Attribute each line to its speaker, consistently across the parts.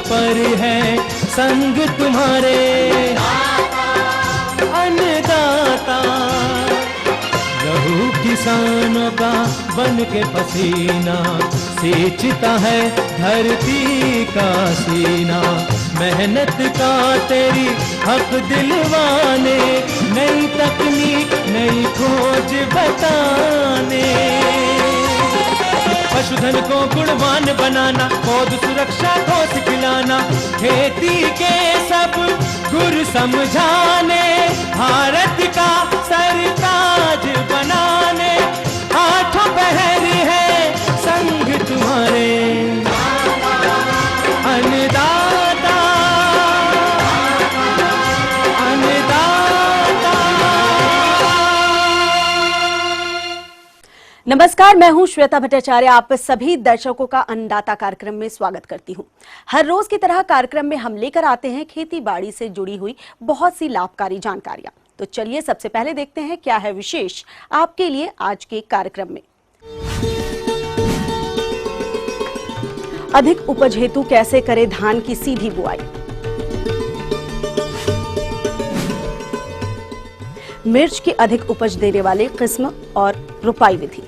Speaker 1: पर है संग तुम्हारे अन्नदाता। लहू किसानों का बन के पसीना सींचता है धरती का सीना। मेहनत का तेरी हक दिलवाने, नई तकनीक नई खोज बताने। पशुधन को गुणवान बनाना, पौध सुरक्षा को सिखलाना, खेती के सब गुर समझाने, भारत का सरताज बनाने। आठों पहर है संग तुम्हारे अन्नदाता अन्नदाता।
Speaker 2: नमस्कार, मैं हूं श्वेता भट्टाचार्य। आप सभी दर्शकों का अन्नदाता कार्यक्रम में स्वागत करती हूं। हर रोज की तरह कार्यक्रम में हम लेकर आते हैं खेती बाड़ी से जुड़ी हुई बहुत सी लाभकारी जानकारियां। तो चलिए सबसे पहले देखते हैं क्या है विशेष आपके लिए आज के कार्यक्रम में। अधिक उपज हेतु कैसे करें धान की सीधी बुआई। मिर्च की अधिक उपज देने वाले किस्म और रोपाई विधि।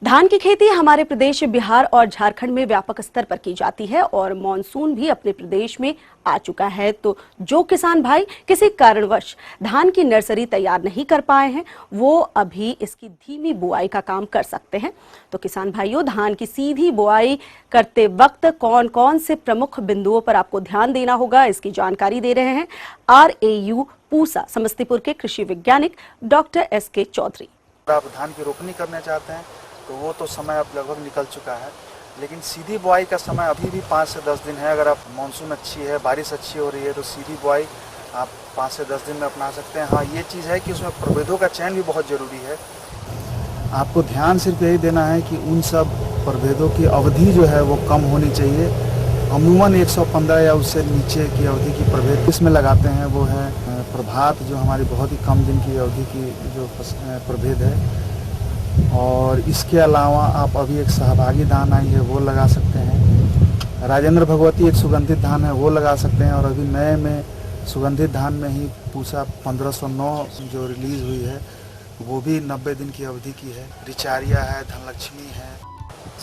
Speaker 2: धान की खेती हमारे प्रदेश बिहार और झारखंड में व्यापक स्तर पर की जाती है और मॉनसून भी अपने प्रदेश में आ चुका है। तो जो किसान भाई किसी कारणवश धान की नर्सरी तैयार नहीं कर पाए हैं, वो अभी इसकी धीमी बुआई का काम कर सकते हैं। तो किसान भाइयों, धान की सीधी बुआई करते वक्त कौन कौन से प्रमुख बिंदुओं पर आपको ध्यान देना होगा, इसकी जानकारी दे रहे हैं RAU पूसा समस्तीपुर के कृषि वैज्ञानिक डॉक्टर SK चौधरी।
Speaker 3: आप धान की रोपनी करना चाहते हैं तो वो तो समय अब लगभग निकल चुका है, लेकिन सीधी बुआई का समय अभी भी 5 से 10 दिन है। अगर आप मानसून अच्छी है, बारिश अच्छी हो रही है तो सीधी बुआई आप 5 से 10 दिन में अपना सकते हैं। हाँ, ये चीज़ है कि उसमें प्रभेदों का चयन भी बहुत ज़रूरी है। आपको ध्यान सिर्फ यही देना है कि उन सब प्रभेदों की अवधि जो है वो कम होनी चाहिए। अमूमन 115 या उससे नीचे की अवधि की प्रभेद इसमें लगाते हैं वो है प्रभात, जो हमारी बहुत ही कम दिन की अवधि की जो प्रभेद है। और इसके अलावा आप अभी एक सहभागी धान आई है वो लगा सकते हैं। राजेंद्र भगवती एक सुगंधित धान है वो लगा सकते हैं। और अभी नए में सुगंधित धान में ही पूसा 1509 जो रिलीज हुई है वो भी 90 दिन की अवधि की है। रिचारिया है, धनलक्ष्मी है।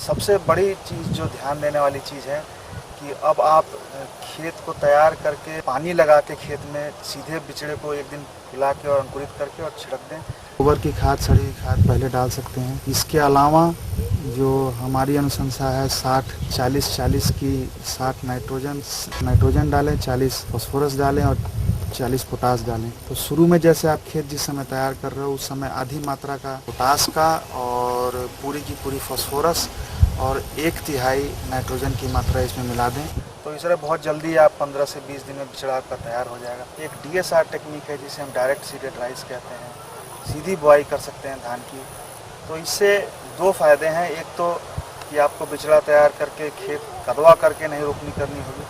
Speaker 3: सबसे बड़ी चीज़ जो ध्यान देने वाली चीज़ है कि अब आप खेत को तैयार करके पानी लगा के खेत में सीधे बिचड़े को एक दिन फुला के और अंकुरित करके और छिड़क दें। गोबर की खाद, सड़ी खाद पहले डाल सकते हैं। इसके अलावा जो हमारी अनुशंसा है 60-40-40 की 60 नाइट्रोजन डालें, 40 फॉस्फोरस डालें और 40 पोटास डालें। तो शुरू में जैसे आप खेत जिस समय तैयार कर रहे हो उस समय आधी मात्रा का पोटास का और पूरी की पूरी फॉस्फोरस और 1/3 नाइट्रोजन की मात्रा इसमें मिला दें। तो इस तरह बहुत जल्दी आप 15 से 20 दिन में बिचड़ा आपका तैयार हो जाएगा। एक DSR टेक्निक है जिसे हम डायरेक्ट सीडेड राइस कहते हैं, सीधी बुआई कर सकते हैं धान की। तो इससे 2 फायदे हैं। एक तो कि आपको बिचड़ा तैयार करके खेत कदवा करके नहीं रोपनी करनी होगी,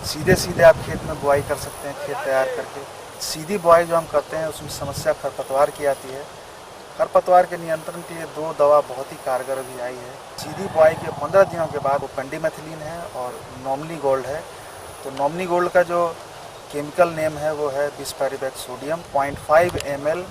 Speaker 3: सीधे सीधे आप खेत में बुआई कर सकते हैं खेत तैयार करके। सीधी बुआई जो हम करते हैं उसमें समस्या खरपतवार की आती है। खरपतवार के नियंत्रण के लिए 2 दवा बहुत ही कारगर अभी आई है। सीधी बुआई के 15 दिनों के बाद वो पेंडिमेथिलीन है और नॉमिनी गोल्ड है। तो नॉमिनी गोल्ड का जो केमिकल नेम है वो है बिस्पेरिवेट सोडियम। 0.5 ml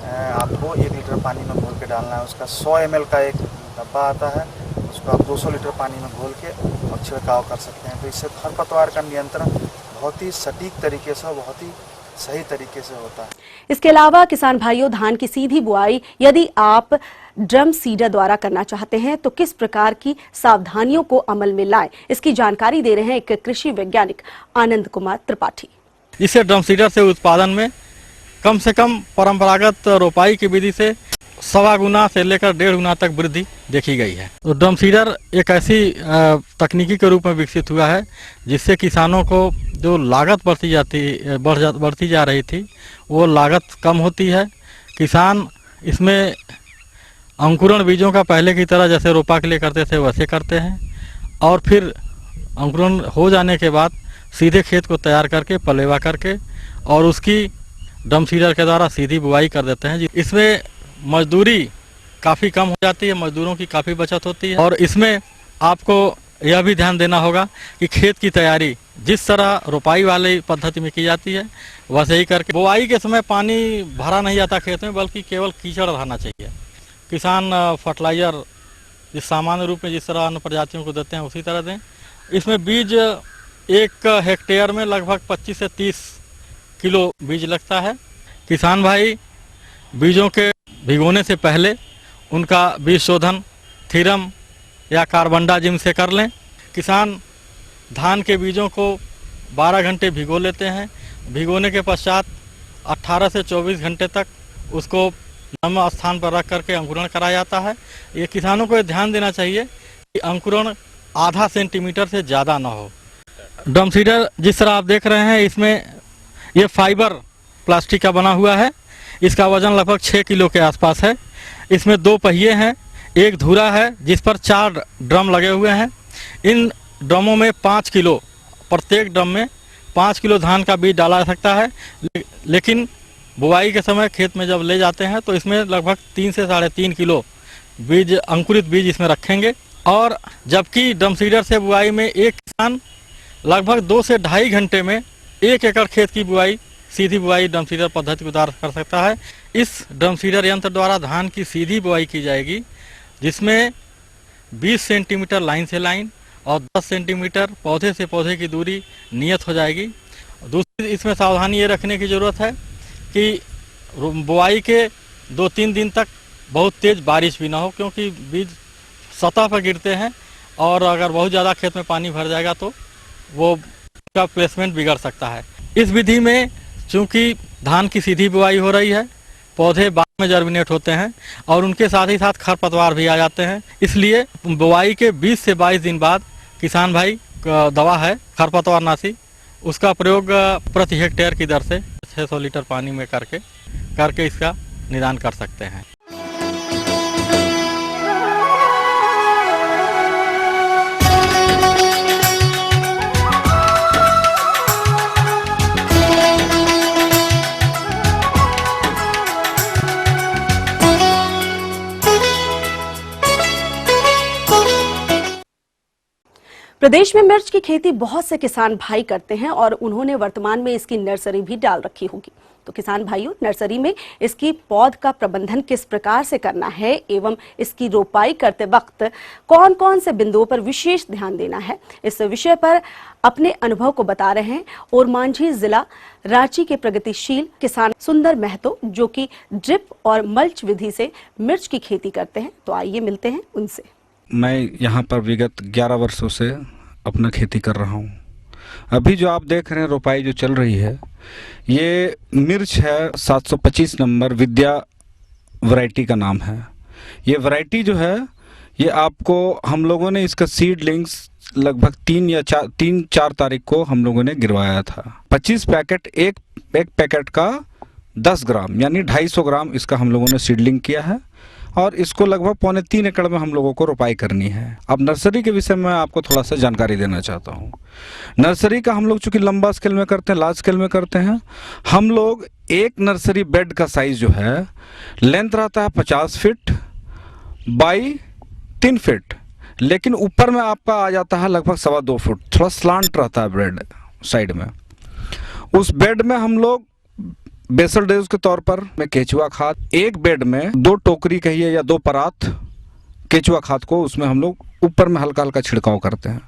Speaker 3: आपको 1 लीटर पानी में घोल के डालना है। उसका 100 ml का एक डब्बा आता है, उसको आप 200 लीटर पानी में घोल के और छिड़काव कर सकते हैं। तो इससे खरपतवार का नियंत्रण बहुत ही सटीक तरीके से, बहुत ही सही तरीके से होता है।
Speaker 2: इसके अलावा किसान भाइयों, धान की सीधी बुआई यदि आप ड्रम सीडर द्वारा करना चाहते हैं तो किस प्रकार की सावधानियों को अमल में लाएं, इसकी जानकारी दे रहे हैं एक कृषि वैज्ञानिक आनंद कुमार त्रिपाठी।
Speaker 4: इससे ड्रम सीडर से उत्पादन में कम से कम परंपरागत रोपाई की विधि से 1.25 गुना से लेकर 1.5 गुना तक वृद्धि देखी गई है। तो ड्रम सीडर एक ऐसी तकनीकी के रूप में विकसित हुआ है जिससे किसानों को जो लागत बढ़ती जा रही थी वो लागत कम होती है। किसान इसमें अंकुरण बीजों का पहले की तरह जैसे रोपा के लिए करते थे वैसे करते हैं, और फिर अंकुरण हो जाने के बाद सीधे खेत को तैयार करके पलेवा करके और उसकी ड्रम सीडर के द्वारा सीधी बुआई कर देते हैं। इसमें मजदूरी काफ़ी कम हो जाती है, मजदूरों की काफ़ी बचत होती है, और इसमें आपको यह भी ध्यान देना होगा कि खेत की तैयारी जिस तरह रोपाई वाली पद्धति में की जाती है वैसे ही करके बुआई के समय पानी भरा नहीं जाता खेत में, बल्कि केवल कीचड़ रहना चाहिए। किसान फर्टिलाइज़र जिस सामान्य रूप में जिस तरह अन्य प्रजातियों को देते हैं उसी तरह दें। इसमें बीज 1 हेक्टेयर में लगभग 25 से 30 किलो बीज लगता है। किसान भाई बीजों के भिगोने से पहले उनका बीज शोधन थीरम या कार्बनडाजिम से कर लें। किसान धान के बीजों को 12 घंटे भिगो लेते हैं। भिगोने के पश्चात 18 से 24 घंटे तक उसको नम स्थान पर रख करके अंकुरण कराया जाता है। ये किसानों को ध्यान देना चाहिए कि अंकुरण आधा सेंटीमीटर से ज़्यादा ना हो। ड्रम सीडर जिस तरह आप देख रहे हैं, इसमें ये फाइबर प्लास्टिक का बना हुआ है। इसका वजन लगभग 6 किलो के आसपास है। इसमें 2 पहिए हैं, एक धुरा है जिस पर 4 ड्रम लगे हुए हैं। इन ड्रमों में 5 किलो, प्रत्येक ड्रम में 5 किलो धान का बीज डाला जा सकता है। लेकिन बुआई के समय खेत में जब ले जाते हैं तो इसमें लगभग 3 से 3.5 किलो बीज, अंकुरित बीज इसमें रखेंगे। और जबकि ड्रम सीडर से बुआई में एक किसान लगभग 2 से 2.5 घंटे में 1 एकड़ खेत की बुआई, सीधी बुआई ड्रम सीडर पद्धति के द्वारा कर सकता है। इस ड्रम सीडर यंत्र द्वारा धान की सीधी बुआई की जाएगी, जिसमें 20 सेंटीमीटर लाइन से लाइन और 10 सेंटीमीटर पौधे से पौधे की दूरी नियत हो जाएगी। दूसरी इसमें सावधानी ये रखने की ज़रूरत है कि बुआई के 2-3 दिन तक बहुत तेज़ बारिश भी ना हो, क्योंकि बीज सतह पर गिरते हैं और अगर बहुत ज़्यादा खेत में पानी भर जाएगा तो वो का प्लेसमेंट बिगड़ सकता है। इस विधि में चूंकि धान की सीधी बुआई हो रही है, पौधे बाद में जर्मिनेट होते हैं और उनके साथ ही साथ खरपतवार भी आ जाते हैं। इसलिए बुआई के 20 से 22 दिन बाद किसान भाई दवा है खरपतवार नाशी, उसका प्रयोग प्रति हेक्टेयर की दर से 600 लीटर पानी में करके इसका निदान कर सकते हैं।
Speaker 2: प्रदेश में मिर्च की खेती बहुत से किसान भाई करते हैं और उन्होंने वर्तमान में इसकी नर्सरी भी डाल रखी होगी। तो किसान भाइयों, नर्सरी में इसकी पौध का प्रबंधन किस प्रकार से करना है एवं इसकी रोपाई करते वक्त कौन कौन से बिंदुओं पर विशेष ध्यान देना है, इस विषय पर अपने अनुभव को बता रहे हैं ओरमांझी जिला रांची के प्रगतिशील किसान सुंदर महतो, जो कि ड्रिप और मल्च विधि से मिर्च की खेती करते हैं। तो आइए मिलते हैं उनसे।
Speaker 5: मैं यहाँ पर विगत 11 वर्षों से अपना खेती कर रहा हूँ। अभी जो आप देख रहे हैं रोपाई जो चल रही है, ये मिर्च है 725 नंबर विद्या वैरायटी का नाम है। ये वैरायटी जो है ये आपको हम लोगों ने इसका सीडलिंग्स लगभग 3-4 तारीख को हम लोगों ने गिरवाया था। 25 पैकेट, एक पैकेट का 10 ग्राम यानी 250 ग्राम इसका हम लोगों ने सीडलिंग किया है और इसको लगभग 3.25 एकड़ में हम लोगों को रोपाई करनी है। अब नर्सरी के विषय में आपको थोड़ा सा जानकारी देना चाहता हूँ। नर्सरी का हम लोग चूँकि लंबा स्केल में करते हैं, लार्ज स्केल में करते हैं, हम लोग एक नर्सरी बेड का साइज जो है लेंथ रहता है 50 फीट बाई 3 फीट, लेकिन ऊपर में आपका आ जाता है लगभग 2.25 फुट, थोड़ा स्लांट रहता है बेड साइड में। उस बेड में हम लोग बेसल डोज के तौर पर में केचुआ खाद, एक बेड में 2 टोकरी कहिए या 2 परात केचुआ खाद को उसमें हम लोग ऊपर में हल्का हल्का छिड़काव करते हैं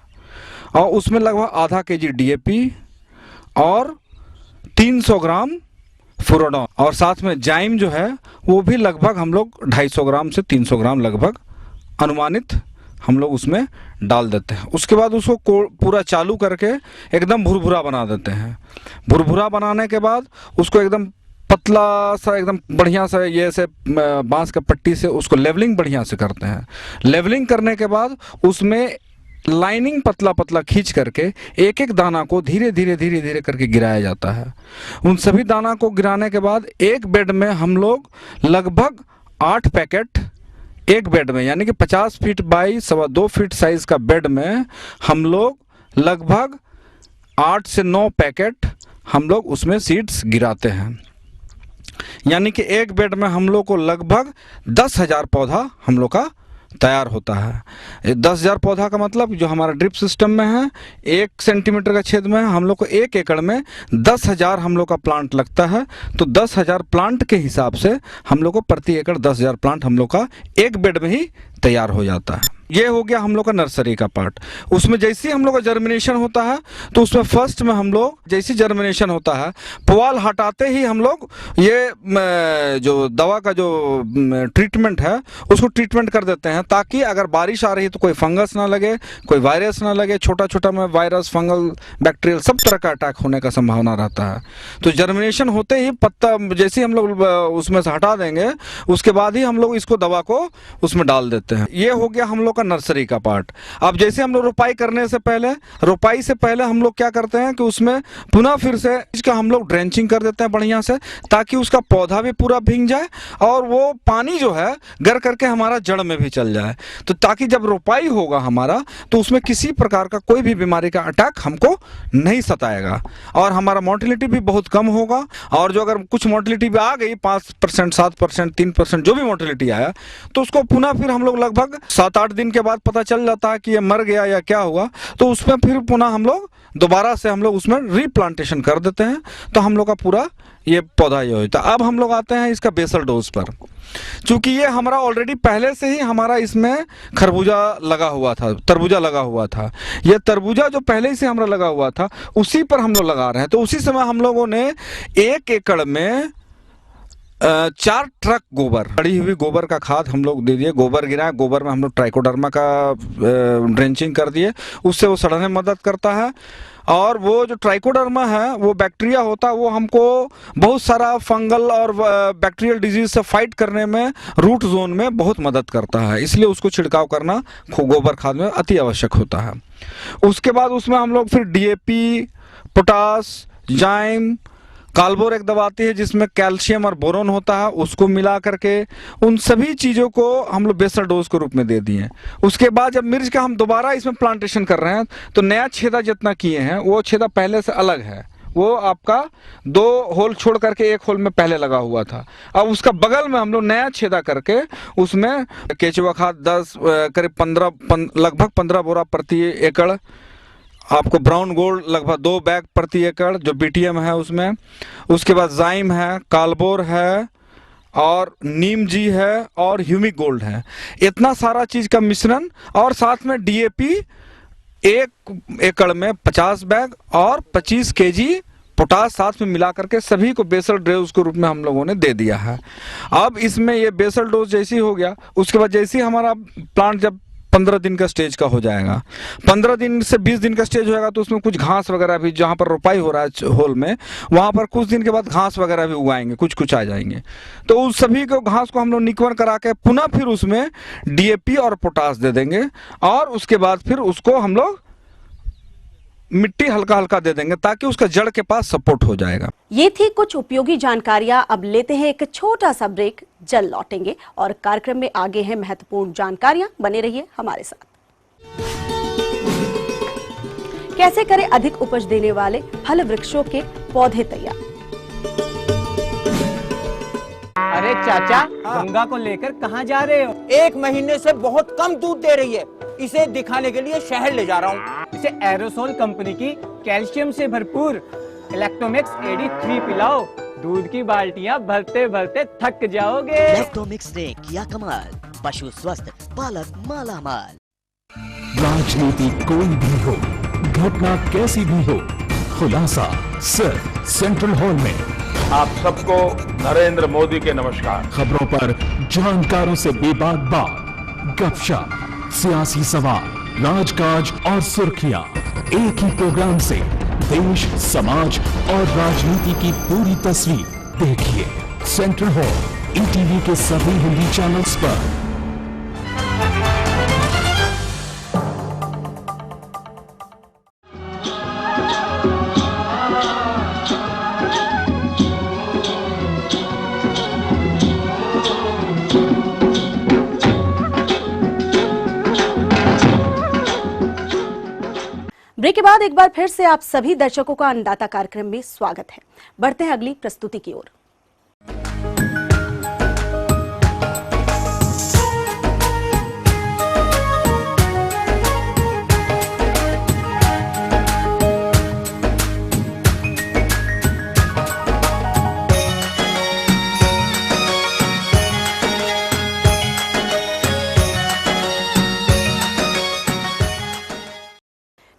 Speaker 5: और उसमें लगभग आधा केजी डीएपी और 300 ग्राम फुरोडॉन और साथ में जाइम जो है वो भी लगभग हम लोग 250 ग्राम से 300 ग्राम लगभग अनुमानित हम लोग उसमें डाल देते हैं। उसके बाद उसको पूरा चालू करके एकदम भुरभुरा बना देते हैं। भुरभुरा बनाने के बाद उसको एकदम पतला सा, एकदम बढ़िया सा ये से बांस का पट्टी से उसको लेवलिंग बढ़िया से करते हैं। लेवलिंग करने के बाद उसमें लाइनिंग पतला पतला खींच करके एक एक दाना को धीरे धीरे करके गिराया जाता है। उन सभी दाना को गिराने के बाद एक बेड में हम लोग लगभग 8 पैकेट एक बेड में, यानी कि 50 फीट बाई 2.25 फीट साइज का बेड में हम लोग लगभग 8 से 9 पैकेट हम लोग उसमें सीड्स गिराते हैं। यानी कि एक बेड में हम लोग को लगभग 10,000 पौधा हम लोग का तैयार होता है। 10,000 पौधा का मतलब जो हमारा ड्रिप सिस्टम में है, 1 सेंटीमीटर का छेद में है, हम लोग को 1 एकड़ में 10,000 हम लोग का प्लांट लगता है। तो 10,000 प्लांट के हिसाब से हम लोग को प्रति एकड़ 10,000 प्लांट हम लोग का एक बेड में ही तैयार हो जाता है। ये हो गया हम लोग का नर्सरी का पार्ट। उसमें जैसे हम लोग का जर्मिनेशन होता है तो उसमें फर्स्ट में हम लोग जैसे जर्मिनेशन होता है, पुआल हटाते ही हम लोग ये जो दवा का जो ट्रीटमेंट है उसको ट्रीटमेंट कर देते हैं, ताकि अगर बारिश आ रही है तो कोई फंगस ना लगे, कोई वायरस ना लगे। छोटा छोटा में वायरस, फंगल, बैक्टीरियल सब तरह का अटैक होने का संभावना रहता है। तो जर्मिनेशन होते ही पत्ता जैसे हम लोग उसमें से हटा देंगे, उसके बाद ही हम लोग इसको दवा को उसमें डाल देते हैं। ये हो गया हम लोग का नर्सरी का पार्ट। अब जैसे हम लोग रोपाई करने से पहले, रोपाई से पहले हम लोग क्या करते हैं कि उसमें पुनः फिर से इसका हम लोग ड्रेंचिंग कर देते हैं बढ़िया से, ताकि उसका पौधा भी पूरा भीग जाए और वो पानी जो है गर करके हमारा जड़ में भी चल जाए। तो ताकि जब रोपाई होगा हमारा तो उसमें किसी प्रकार का कोई भी बीमारी का अटैक हमको नहीं सताएगा और हमारा मोर्टेलिटी भी बहुत कम होगा। और जो अगर कुछ मोर्टेलिटी भी आ गई 5%, 7%, 3% जो भी मोर्टेलिटी आया, तो उसको पुनः फिर हम लोग लगभग 7-8 दिन के बाद पता चल जाता है कि ये मर गया या क्या हुआ, तो उसमें फिर पुनः हम लोग दोबारा से हम लोग उसमें रीप्लांटेशन कर देते हैं। तो हम लोग का पूरा ये पौधा ये होता है। अब हम लोग आते हैं इसका बेसल डोज पर। चूंकि ये हमारा ऑलरेडी पहले से ही हमारा इसमें खरबूजा लगा हुआ था, तरबूजा लगा हुआ था। ये तरबूजा जो पहले से हमारा लगा हुआ था उसी पर हम लोग लगा रहे हैं। तो उसी समय हम लोगों ने 1 एकड़ में 4 ट्रक गोबर, पड़ी हुई गोबर का खाद हम लोग दे दिए। गोबर गिराए, गोबर में हम लोग ट्राइकोडर्मा का ड्रेंचिंग कर दिए, उससे वो सड़ने में मदद करता है। और वो जो ट्राइकोडर्मा है वो बैक्टीरिया होता है, वो हमको बहुत सारा फंगल और बैक्टीरियल डिजीज से फाइट करने में, रूट जोन में बहुत मदद करता है। इसलिए उसको छिड़काव करना गोबर खाद में अति आवश्यक होता है। उसके बाद उसमें हम लोग फिर DAP, पोटास, जाइम, काल्बोर एक दवा आती है जिसमें कैल्शियम और बोरोन होता है, उसको मिला करके उन सभी चीज़ों को हम लोग बेसल डोज के रूप में दे दिए। उसके बाद जब मिर्च का हम दोबारा इसमें प्लांटेशन कर रहे हैं तो नया छेदा जितना किए हैं वो छेदा पहले से अलग है। वो आपका 2 होल छोड़ करके 1 होल में पहले लगा हुआ था। अब उसका बगल में हम लोग नया छेदा करके उसमें केचुआ खाद 10 करीब 15 लगभग 15 बोरा प्रति एकड़, आपको ब्राउन गोल्ड लगभग 2 बैग प्रति एकड़ जो BTM है उसमें। उसके बाद जाइम है, काल्बोर है और नीम जी है और ह्यूमिक गोल्ड है। इतना सारा चीज़ का मिश्रण और साथ में DAP 1 एकड़ में 50 बैग और 25 kg पोटास साथ में मिला करके सभी को बेसल डोज के रूप में हम लोगों ने दे दिया है। अब इसमें ये बेसल डोज जैसी हो गया, उसके बाद जैसे ही हमारा प्लांट जब 15 दिन का स्टेज का हो जाएगा, 15 दिन से 20 दिन का स्टेज होएगा, तो उसमें कुछ घास वगैरह भी, जहाँ पर रोपाई हो रहा है होल में, वहाँ पर कुछ दिन के बाद घास वगैरह भी उगाएंगे, कुछ आ जाएंगे। तो उस सभी को घास को हम लोग निकवर करा के पुनः फिर उसमें DAP और पोटास दे देंगे और उसके बाद फिर उसको हम लोग मिट्टी हल्का हल्का दे देंगे ताकि उसका जड़ के पास सपोर्ट हो जाएगा।
Speaker 2: ये थी कुछ उपयोगी जानकारियां। अब लेते हैं एक छोटा सा ब्रेक, जल्द लौटेंगे और कार्यक्रम में आगे हैं महत्वपूर्ण जानकारियां। बने रहिए हमारे साथ। कैसे करें अधिक उपज देने वाले फल वृक्षों के पौधे तैयार।
Speaker 1: अरे चाचा, गंगा को लेकर कहाँ जा रहे हो?
Speaker 6: 1 महीने से बहुत कम दूध दे रही है, इसे दिखाने के लिए शहर ले जा रहा हूँ।
Speaker 1: इसे एरोसोल कंपनी की कैल्शियम से भरपूर इलेक्ट्रोमिक्स AD3 पिलाओ, दूध की बाल्टियाँ भरते भरते थक जाओगे।
Speaker 7: इलेक्ट्रोमिक्स ने किया कमाल, पशु स्वस्थ, पालक मालामाल।
Speaker 8: राजनीति कोई भी हो, घटना कैसी भी हो, खुलासा सिर्फ सेंट्रल हॉल में।
Speaker 9: आप सबको नरेंद्र मोदी के नमस्कार।
Speaker 8: खबरों पर जानकारों से बेबाक बात, गपशप, सियासी सवाल, राजकाज और सुर्खियां, एक ही प्रोग्राम से देश, समाज और राजनीति की पूरी तस्वीर देखिए सेंट्रल हॉल ETV के सभी हिंदी चैनल्स पर।
Speaker 2: बाद एक बार फिर से आप सभी दर्शकों का अन्नदाता कार्यक्रम में स्वागत है। बढ़ते हैं अगली प्रस्तुति की ओर।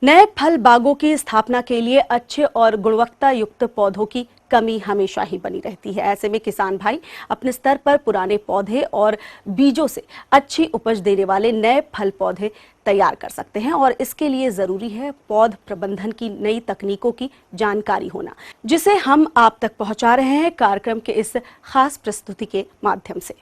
Speaker 2: नए फल बागों की स्थापना के लिए अच्छे और गुणवत्ता युक्त पौधों की कमी हमेशा ही बनी रहती है। ऐसे में किसान भाई अपने स्तर पर पुराने पौधे और बीजों से अच्छी उपज देने वाले नए फल पौधे तैयार कर सकते हैं और इसके लिए जरूरी है पौध प्रबंधन की नई तकनीकों की जानकारी होना, जिसे हम आप तक पहुंचा रहे हैं कार्यक्रम के इस खास प्रस्तुति के माध्यम से।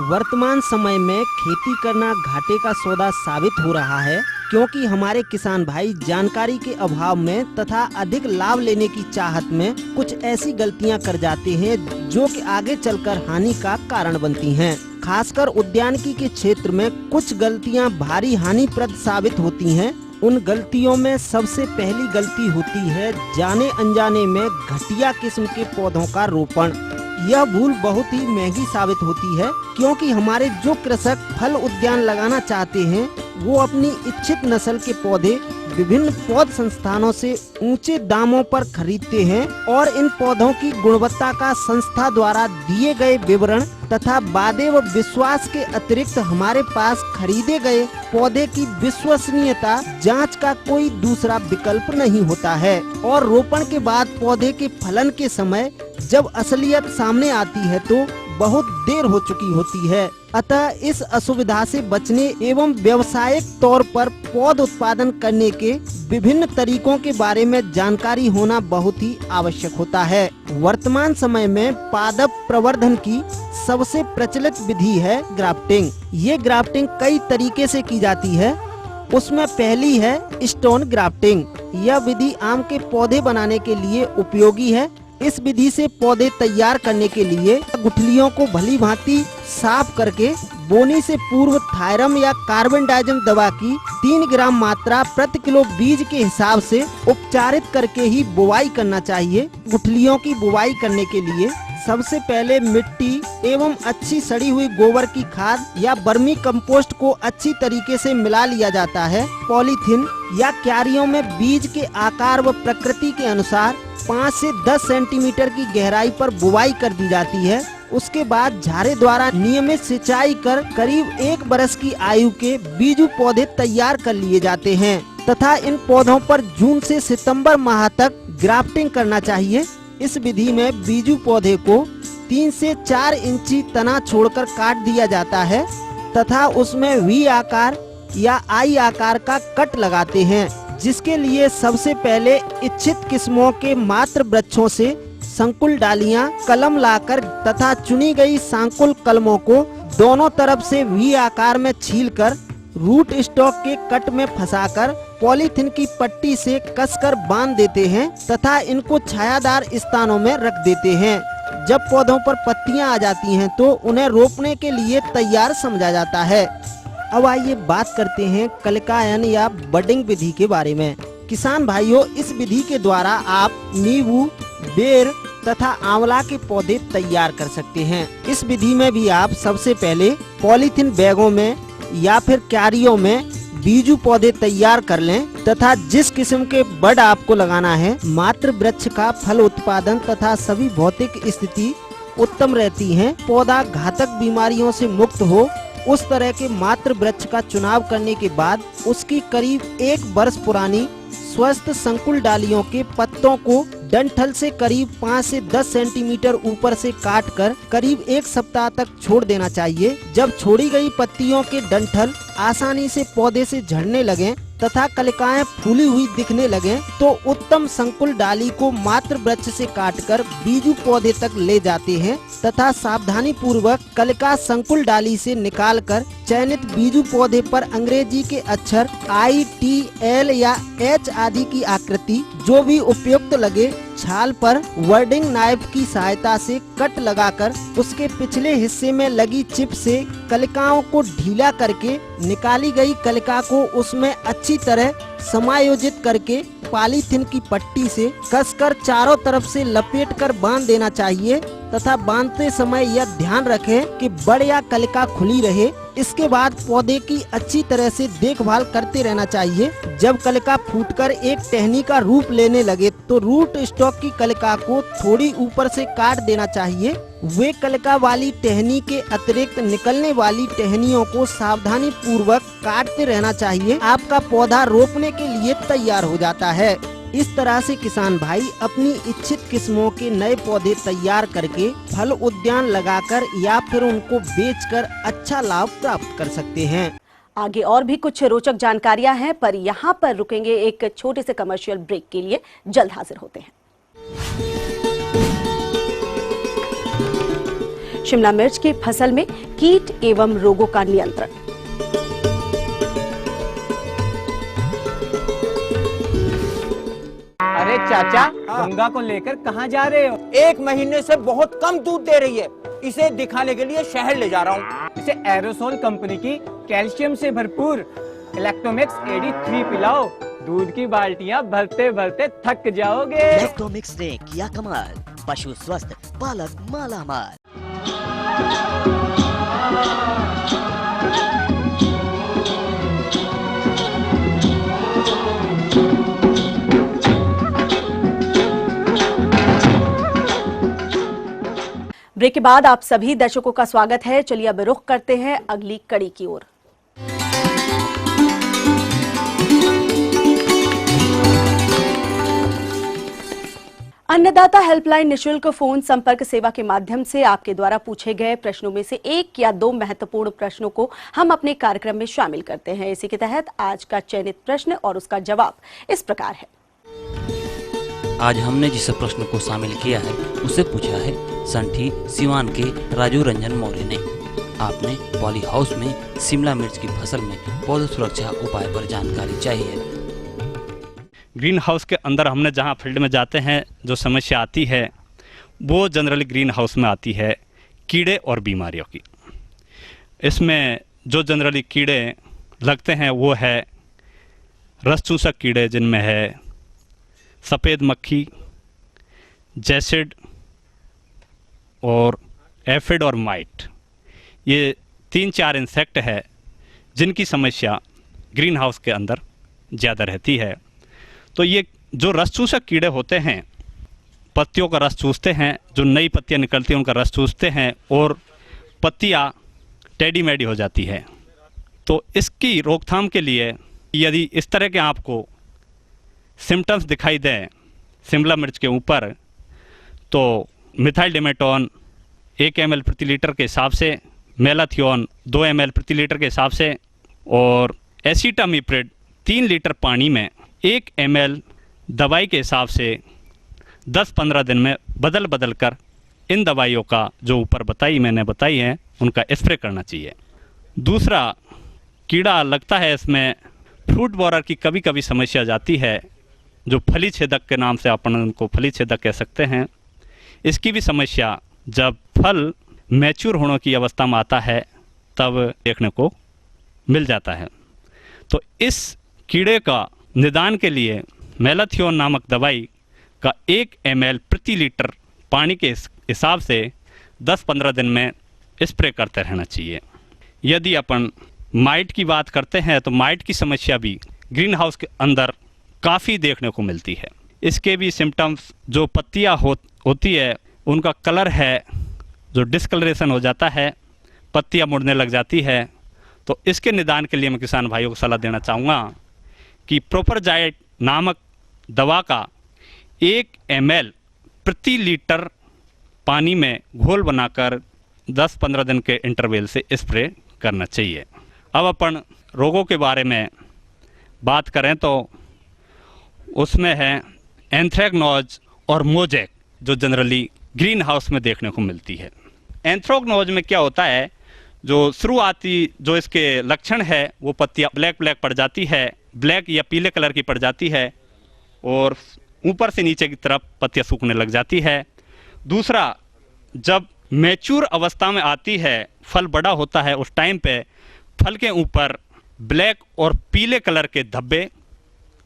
Speaker 10: वर्तमान समय में खेती करना घाटे का सौदा साबित हो रहा है, क्योंकि हमारे किसान भाई जानकारी के अभाव में तथा अधिक लाभ लेने की चाहत में कुछ ऐसी गलतियां कर जाते हैं जो कि आगे चलकर हानि का कारण बनती हैं। खासकर उद्यानिकी के क्षेत्र में कुछ गलतियां भारी हानिप्रद साबित होती हैं। उन गलतियों में सबसे पहली गलती होती है जाने अनजाने में घटिया किस्म के पौधों का रोपण। यह भूल बहुत ही महंगी साबित होती है, क्योंकि हमारे जो कृषक फल उद्यान लगाना चाहते हैं वो अपनी इच्छित नस्ल के पौधे विभिन्न पौध संस्थानों से ऊंचे दामों पर खरीदते हैं और इन पौधों की गुणवत्ता का संस्था द्वारा दिए गए विवरण तथा वादे व विश्वास के अतिरिक्त हमारे पास खरीदे गए पौधे की विश्वसनीयता जांच का कोई दूसरा विकल्प नहीं होता है। और रोपण के बाद पौधे के फलन के समय जब असलियत सामने आती है तो बहुत देर हो चुकी होती है। अतः इस असुविधा से बचने एवं व्यावसायिक तौर पर पौध उत्पादन करने के विभिन्न तरीकों के बारे में जानकारी होना बहुत ही आवश्यक होता है। वर्तमान समय में पादप प्रवर्धन की सबसे प्रचलित विधि है ग्राफ्टिंग। ये ग्राफ्टिंग कई तरीके से की जाती है। उसमें पहली है स्टोन ग्राफ्टिंग। यह विधि आम के पौधे बनाने के लिए उपयोगी है। इस विधि से पौधे तैयार करने के लिए गुठलियों को भली भांति साफ करके बोनी से पूर्व थायरम या कार्बेंडाजिम दवा की 3 ग्राम मात्रा प्रति किलो बीज के हिसाब से उपचारित करके ही बुवाई करना चाहिए। गुठलियों की बुवाई करने के लिए सबसे पहले मिट्टी एवं अच्छी सड़ी हुई गोबर की खाद या वर्मी कंपोस्ट को अच्छी तरीके से मिला लिया जाता है। पॉलीथीन या क्यारियों में बीज के आकार व प्रकृति के अनुसार 5 से 10 सेंटीमीटर की गहराई पर बुवाई कर दी जाती है। उसके बाद झारे द्वारा नियमित सिंचाई कर करीब 1 बरस की आयु के बीजू पौधे तैयार कर लिए जाते हैं तथा इन पौधों पर जून से सितंबर माह तक ग्राफ्टिंग करना चाहिए। इस विधि में बीजू पौधे को 3 से 4 इंची तना छोड़कर काट दिया जाता है तथा उसमें वी आकार या आई आकार का कट लगाते हैं, जिसके लिए सबसे पहले इच्छित किस्मों के मात्र वृक्षों से संकुल डालियां कलम लाकर तथा चुनी गई सांकुल कलमों को दोनों तरफ से वी आकार में छीलकर रूट स्टॉक के कट में फंसाकर पॉलीथीन की पट्टी से कसकर बांध देते हैं तथा इनको छायादार स्थानों में रख देते हैं। जब पौधों पर पत्तियां आ जाती हैं तो उन्हें रोपने के लिए तैयार समझा जाता है। अब आइए बात करते हैं कलिकायन या बडिंग विधि के बारे में। किसान भाइयों, इस विधि के द्वारा आप नींबू, बेर तथा आंवला के पौधे तैयार कर सकते हैं। इस विधि में भी आप सबसे पहले पॉलीथीन बैगों में या फिर क्यारियों में बीजू पौधे तैयार कर लें तथा जिस किस्म के बड आपको लगाना है, मात्र वृक्ष का फल उत्पादन तथा सभी भौतिक स्थिति उत्तम रहती है। पौधा घातक बीमारियों से मुक्त हो उस तरह के मात्र वृक्ष का चुनाव करने के बाद उसकी करीब 1 वर्ष पुरानी स्वस्थ संकुल डालियों के पत्तों को डंठल से करीब 5 से 10 सेंटीमीटर ऊपर से काटकर करीब 1 सप्ताह तक छोड़ देना चाहिए। जब छोड़ी गई पत्तियों के डंठल आसानी से पौधे से झड़ने लगें तथा कलिकाएं फूली हुई दिखने लगें तो उत्तम संकुल डाली को मात्र वृक्ष से काटकर बीजू पौधे तक ले जाते हैं तथा सावधानी पूर्वक कलिका संकुल डाली से निकालकर चयनित बीजू पौधे पर अंग्रेजी के अक्षर I, T, L या H आदि की आकृति जो भी उपयुक्त लगे छाल पर वर्डिंग नाइफ की सहायता से कट लगाकर उसके पिछले हिस्से में लगी चिप से कलिकाओं को ढीला करके निकाली गई कलिका को उसमें अच्छी तरह समायोजित करके पॉलीथीन की पट्टी से कसकर चारों तरफ से लपेटकर बांध देना चाहिए तथा बांधते समय यह ध्यान रखें कि बड़ या कलिका खुली रहे। इसके बाद पौधे की अच्छी तरह से देखभाल करते रहना चाहिए। जब कलिका फूटकर एक टहनी का रूप लेने लगे तो रूट स्टॉक की कलिका को थोड़ी ऊपर से काट देना चाहिए। वे कलिका वाली टहनी के अतिरिक्त निकलने वाली टहनियों को सावधानी पूर्वक काटते रहना चाहिए। आपका पौधा रोपने के लिए तैयार हो जाता है। इस तरह से किसान भाई अपनी इच्छित किस्मों के नए पौधे तैयार करके फल उद्यान लगाकर या फिर उनको बेचकर अच्छा लाभ प्राप्त कर सकते हैं।
Speaker 2: आगे और भी कुछ रोचक जानकारियां हैं, पर यहाँ पर रुकेंगे एक छोटे से कमर्शियल ब्रेक के लिए। जल्द हाजिर होते हैं। शिमला मिर्च की फसल में कीट एवं रोगों का नियंत्रण।
Speaker 1: अरे चाचा, गंगा को लेकर कहाँ जा रहे हो?
Speaker 6: 1 महीने से बहुत कम दूध दे रही है, इसे दिखाने के लिए शहर ले जा रहा हूँ।
Speaker 1: इसे एरोसोल कंपनी की कैल्शियम से भरपूर इलेक्ट्रोमिक्स AD3 पिलाओ, दूध की बाल्टियाँ भरते भरते थक जाओगे।
Speaker 7: इलेक्ट्रोमिक्स ने किया कमाल, पशु स्वस्थ, पालक मालामाल।
Speaker 2: ब्रेक के बाद आप सभी दर्शकों का स्वागत है। चलिए अब रुख करते हैं अगली कड़ी की ओर। अन्नदाता हेल्पलाइन निशुल्क फोन संपर्क सेवा के माध्यम से आपके द्वारा पूछे गए प्रश्नों में से 1 या 2 महत्वपूर्ण प्रश्नों को हम अपने कार्यक्रम में शामिल करते हैं। इसी के तहत आज का चयनित प्रश्न और उसका जवाब इस प्रकार है।
Speaker 11: आज हमने जिस प्रश्न को शामिल किया है उसे पूछा है संठी सिवान के राजू रंजन मौर्य ने। आपने पॉली हाउस में शिमला मिर्च की फसल में पौध सुरक्षा उपाय पर जानकारी चाहिए।
Speaker 12: ग्रीन हाउस के अंदर हमने जहाँ फील्ड में जाते हैं जो समस्या आती है वो जनरली ग्रीन हाउस में आती है कीड़े और बीमारियों की। इसमें जो जनरली कीड़े लगते हैं वो है रस चूसक कीड़े, जिनमें है सफ़ेद मक्खी, जैसिड और एफिड और माइट। ये 3-4 इंसेक्ट है जिनकी समस्या ग्रीन हाउस के अंदर ज़्यादा रहती है। तो ये जो रस चूसक कीड़े होते हैं पत्तियों का रस चूसते हैं, जो नई पत्तियां निकलती हैं उनका रस चूसते हैं और पत्तियां टेढ़ी मेढ़ी हो जाती है। तो इसकी रोकथाम के लिए यदि इस तरह के आपको सिम्टम्स दिखाई दें शिमला मिर्च के ऊपर, तो मिथाइल डिमेटोन 1 ml प्रति लीटर के हिसाब से, मेलाथियोन 2 ml प्रति लीटर के हिसाब से और एसिटामिप्रिड 3 लीटर पानी में 1 ml दवाई के हिसाब से 10-15 दिन में बदल बदल कर इन दवाइयों का जो ऊपर मैंने बताई हैं उनका स्प्रे करना चाहिए। दूसरा, कीड़ा लगता है इसमें फ्रूट बोरर की कभी कभी समस्या जाती है, जो फली छेदक के नाम से अपन उनको फली छेदक कह सकते हैं। इसकी भी समस्या जब फल मैच्योर होने की अवस्था में आता है तब देखने को मिल जाता है। तो इस कीड़े का निदान के लिए मेलाथियोन नामक दवाई का 1 ml प्रति लीटर पानी के हिसाब से 10-15 दिन में स्प्रे करते रहना चाहिए। यदि अपन माइट की बात करते हैं तो माइट की समस्या भी ग्रीन हाउस के अंदर काफ़ी देखने को मिलती है। इसके भी सिम्टम्स, जो पत्तियां होती है उनका कलर है जो डिस्कलरेशन हो जाता है, पत्तियां मुड़ने लग जाती है। तो इसके निदान के लिए मैं किसान भाइयों को सलाह देना चाहूँगा कि प्रोपरजाइट नामक दवा का 1 ml प्रति लीटर पानी में घोल बनाकर 10-15 दिन के इंटरवल से स्प्रे करना चाहिए। अब अपन रोगों के बारे में बात करें तो उसमें है एंथ्रेक्नोज और मोजैक, जो जनरली ग्रीन हाउस में देखने को मिलती है। एंथ्रेक्नोज में क्या होता है, जो शुरुआती जो इसके लक्षण है वो पत्तियाँ ब्लैक पड़ जाती है, ब्लैक या पीले कलर की पड़ जाती है और ऊपर से नीचे की तरफ पत्तियाँ सूखने लग जाती है। दूसरा, जब मैच्योर अवस्था में आती है, फल बड़ा होता है, उस टाइम पे फल के ऊपर ब्लैक और पीले कलर के धब्बे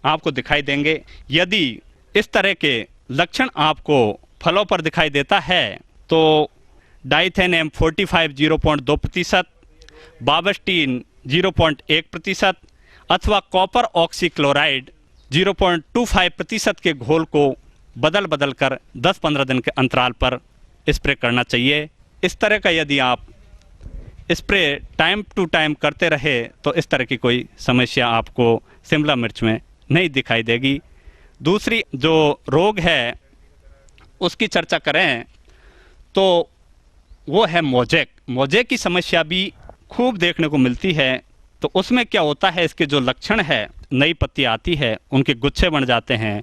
Speaker 12: आपको दिखाई देंगे। यदि इस तरह के लक्षण आपको फलों पर दिखाई देता है तो डाइथेनेम 45 0.2%, बावस्टीन 0.1% अथवा कॉपर ऑक्सीक्लोराइड 0.25% के घोल को बदल बदल कर 10-15 दिन के अंतराल पर स्प्रे करना चाहिए। इस तरह का यदि आप स्प्रे टाइम टू टाइम करते रहे तो इस तरह की कोई समस्या आपको शिमला मिर्च में नहीं दिखाई देगी। दूसरी जो रोग है उसकी चर्चा करें तो वो है मोजेक। मोजेक की समस्या भी खूब देखने को मिलती है। तो उसमें क्या होता है, इसके जो लक्षण है, नई पत्ती आती है, उनके गुच्छे बन जाते हैं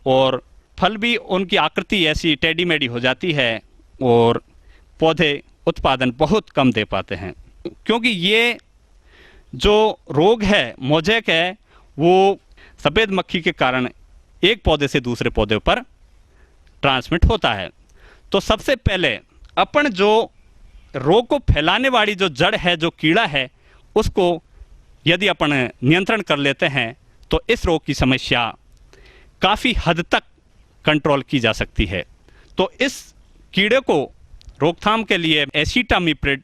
Speaker 12: और फल भी उनकी आकृति ऐसी टेढ़ी मेढ़ी हो जाती है और पौधे उत्पादन बहुत कम दे पाते हैं। क्योंकि ये जो रोग है मोजेक है वो सफ़ेद मक्खी के कारण एक पौधे से दूसरे पौधे पर ट्रांसमिट होता है। तो सबसे पहले अपन जो रोग को फैलाने वाली जो जड़ है, जो कीड़ा है, उसको यदि अपन नियंत्रण कर लेते हैं तो इस रोग की समस्या काफ़ी हद तक कंट्रोल की जा सकती है। तो इस कीड़े को रोकथाम के लिए एसिटामिप्रिड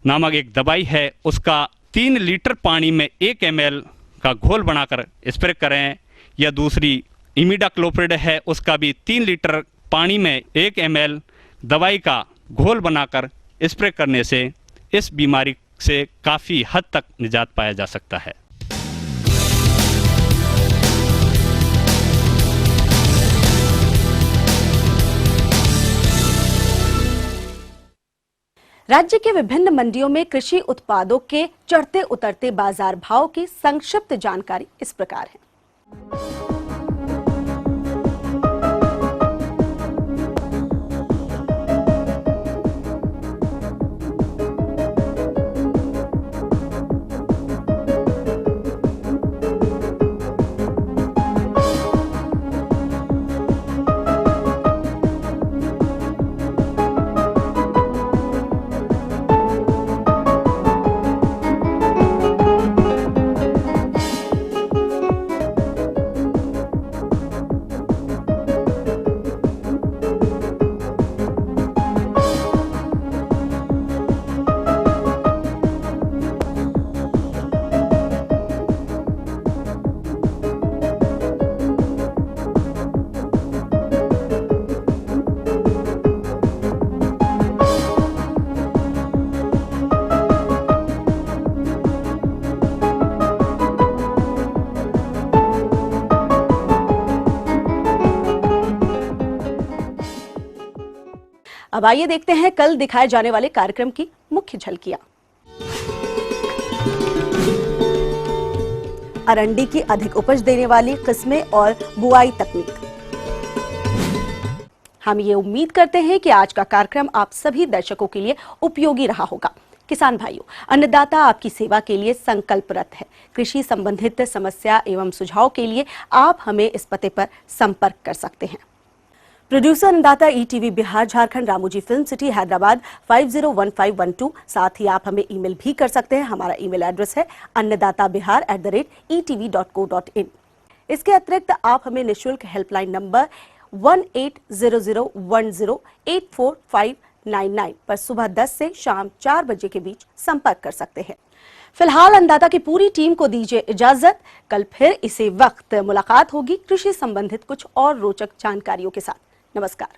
Speaker 12: नामक एक दवाई है, उसका 3 लीटर पानी में 1 ml का घोल बनाकर स्प्रे करें। या दूसरी इमिडाक्लोप्रिड है, उसका भी 3 लीटर पानी में 1 ml दवाई का घोल बनाकर स्प्रे करने से इस बीमारी से काफ़ी हद तक निजात पाया जा सकता है।
Speaker 2: राज्य के विभिन्न मंडियों में कृषि उत्पादों के चढ़ते उतरते बाजार भाव की संक्षिप्त जानकारी इस प्रकार है। अब आइए देखते हैं कल दिखाए जाने वाले कार्यक्रम की मुख्य झलकियां। अरंडी की अधिक उपज देने वाली किस्में और बुआई तकनीक। हम ये उम्मीद करते हैं कि आज का कार्यक्रम आप सभी दर्शकों के लिए उपयोगी रहा होगा। किसान भाइयों, अन्नदाता आपकी सेवा के लिए संकल्परत है। कृषि संबंधित समस्या एवं सुझाव के लिए आप हमें इस पते पर संपर्क कर सकते हैं। प्रोड्यूसर अन्नदाता ETV Bihar Jharkhand, Ramoji film city Hyderabad 501512। साथ ही आप हमें ईमेल भी कर सकते हैं। हमारा ईमेल एड्रेस है annadatabihar@etv.co.in। इसके अतिरिक्त आप हमें निःशुल्क हेल्पलाइन नंबर 180010845999 पर सुबह 10 से शाम 4 बजे के बीच संपर्क कर सकते हैं। फिलहाल अन्नदाता की पूरी टीम को दीजिए इजाजत। कल फिर इसी वक्त मुलाकात होगी कृषि संबंधित कुछ और रोचक जानकारियों के साथ। नमस्कार।